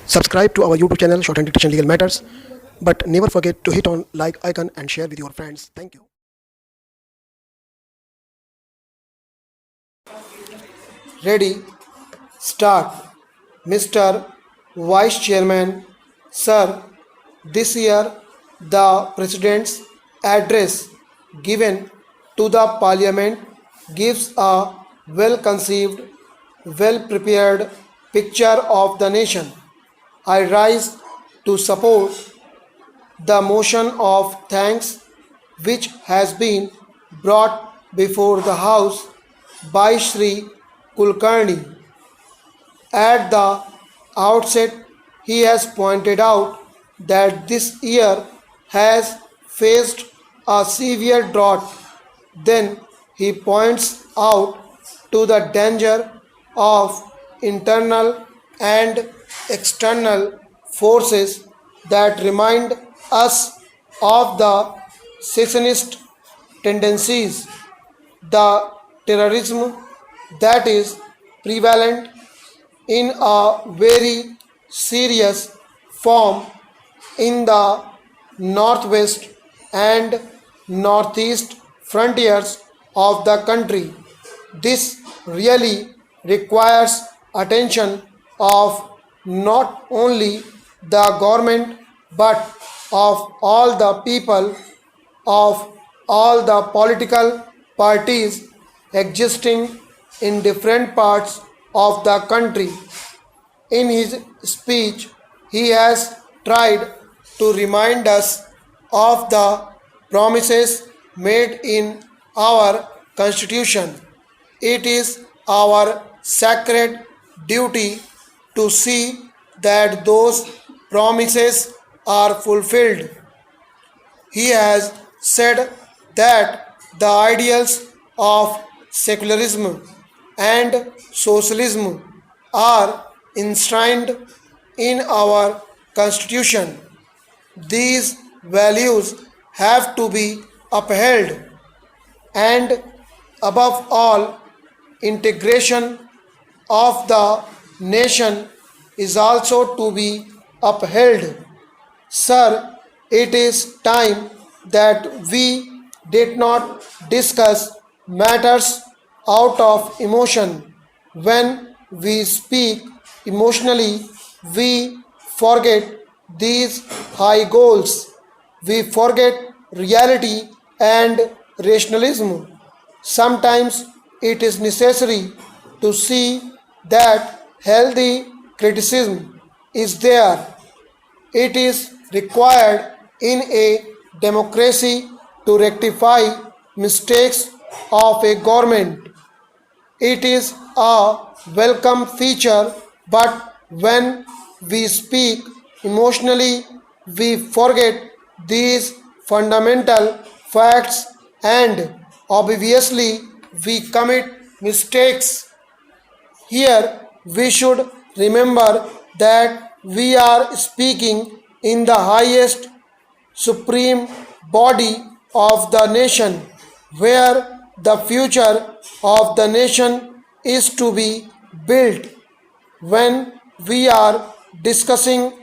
Subscribe to our YouTube channel Shorthand Dictation Legal Matters, but never forget to hit on like icon and share with your friends. Thank you. Ready, start. Mr. Vice Chairman, Sir, this year the President's address given to the Parliament gives a well conceived, well prepared picture of the nation. I rise to support the motion of thanks which has been brought before the House by Shri Kulkarni. At the outset, he has pointed out that this year has faced a severe drought. Then he points out to the danger of internal and external forces that remind us of the secessionist tendencies, the terrorism that is prevalent in a very serious form in the northwest and northeast frontiers of the country. This really requires attention of not only the government but of all the people, of all the political parties existing in different parts of the country. In his speech, he has tried to remind us of the promises made in our Constitution. It is our sacred duty to see that those promises are fulfilled. He has said that the ideals of secularism and socialism are enshrined in our Constitution. These values have to be upheld, and above all, integration of the nation is also to be upheld. Sir, it is time that we did not discuss matters out of emotion. When we speak emotionally, we forget these high goals. We forget reality and rationalism. Sometimes it is necessary to see that healthy criticism is there. It is required in a democracy to rectify mistakes of a government. It is a welcome feature, but when we speak emotionally, we forget these fundamental facts and obviously we commit mistakes. Here we should remember that we are speaking in the highest supreme body of the nation, where the future of the nation is to be built. When we are discussing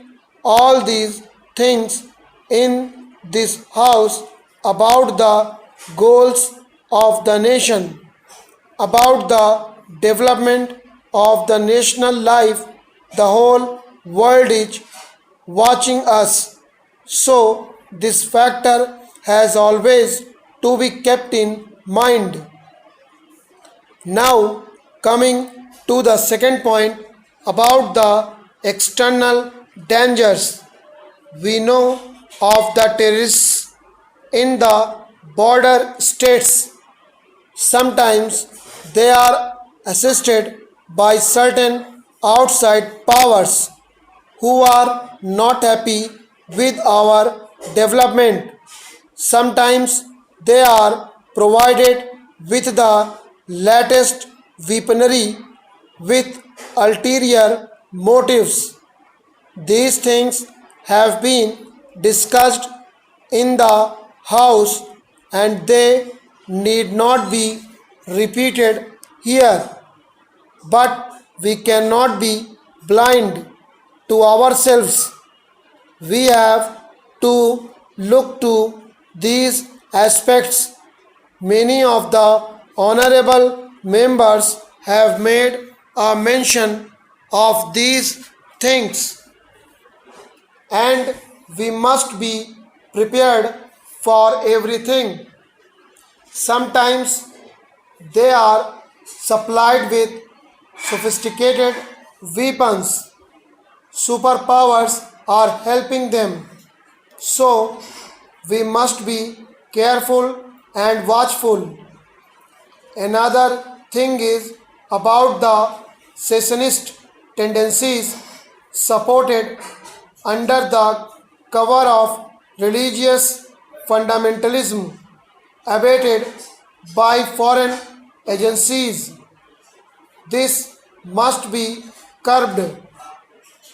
all these things in this house about the goals of the nation, about the development of the national life, the whole world is watching us. So, this factor has always to be kept in mind. Now, coming to the second point about the external dangers. We know of the terrorists in the border states. Sometimes they are assisted by certain outside powers who are not happy with our development. Sometimes they are provided with the latest weaponry with ulterior motives. These things have been discussed in the House and they need not be repeated here. But we cannot be blind to ourselves. We have to look to these aspects. Many of the honorable members have made a mention of these things, and we must be prepared for everything. Sometimes they are supplied with sophisticated weapons. Superpowers are helping them. So we must be careful and watchful. Another thing is about the secessionist tendencies supported under the cover of religious fundamentalism abated by foreign agencies. This must be curbed.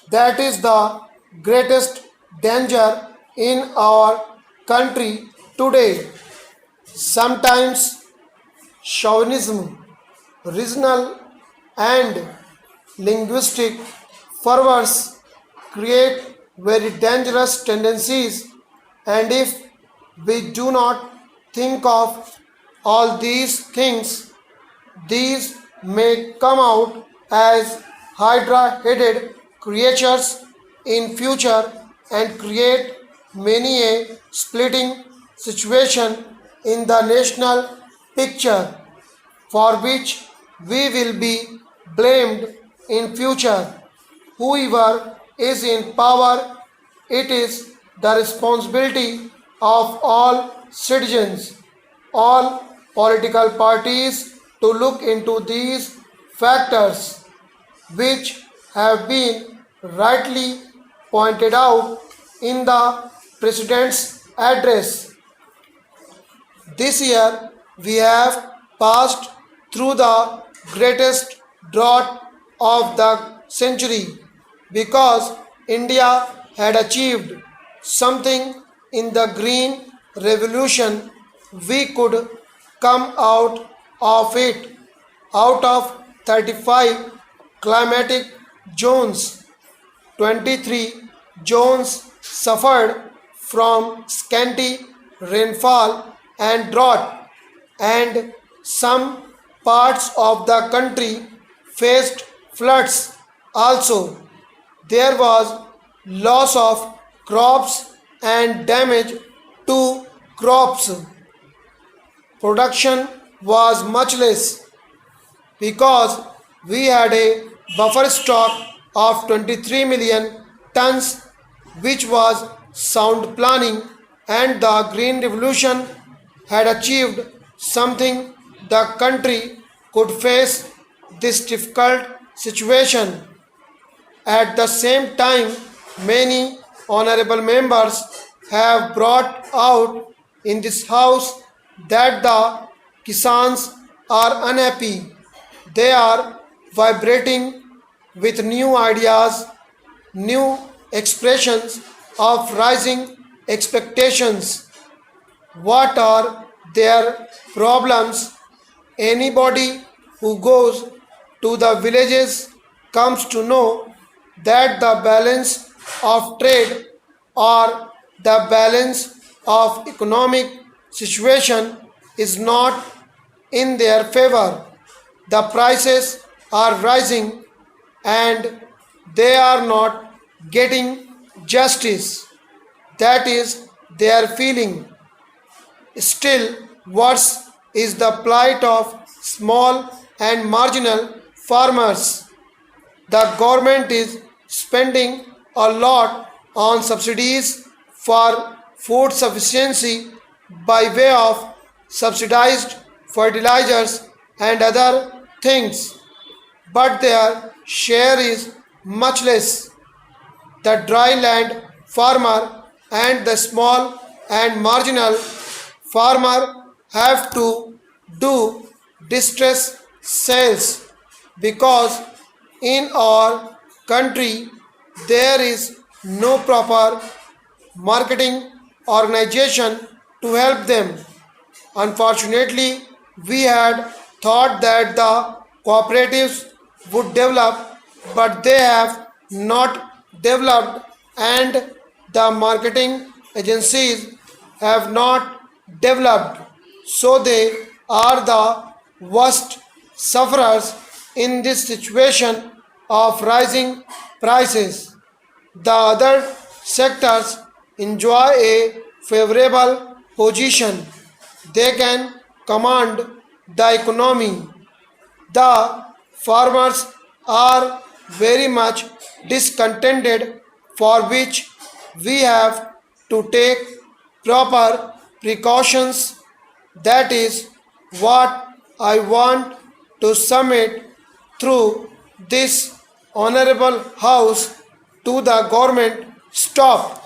That is the greatest danger in our country today. Sometimes chauvinism, regional and linguistic fervors create very dangerous tendencies, and if we do not think of all these things, these may come out as hydra-headed creatures in future and create many a splitting situation in the national picture, for which we will be blamed in future. Whoever is in power, it is the responsibility of all citizens, all political parties to look into these factors, which have been rightly pointed out in the President's address. This year we have passed through the greatest drought of the century because India had achieved something in the green revolution. We could come out of it. Out of 35 climatic zones, 23 zones suffered from scanty rainfall and drought, and some parts of the country faced floods also. There was loss of crops and damage to crops. Production was much less because we had a buffer stock of 23 million tons, which was sound planning, and the green revolution had achieved something. The country could face this difficult situation. At the same time, many honorable members have brought out in this house that the Kisans are unhappy. They are vibrating with new ideas, new expressions of rising expectations. What are their problems? Anybody who goes to the villages comes to know that the balance of trade or the balance of economic situation is not in their favor. The prices are rising and they are not getting justice. That is their feeling. Still worse is the plight of small and marginal farmers. The government is spending a lot on subsidies for food sufficiency by way of subsidized fertilizers and other things, but their share is much less. The dry land farmer and the small and marginal farmer have to do distress sales because in our country there is no proper marketing organization to help them. Unfortunately, we had thought that the cooperatives would develop, but they have not developed and the marketing agencies have not developed, so they are the worst sufferers in this situation of rising prices. The other sectors enjoy a favorable position. They can command the economy. The farmers are very much discontented, for which we have to take proper precautions. That is what I want to submit through this honorable house to the government. Stop.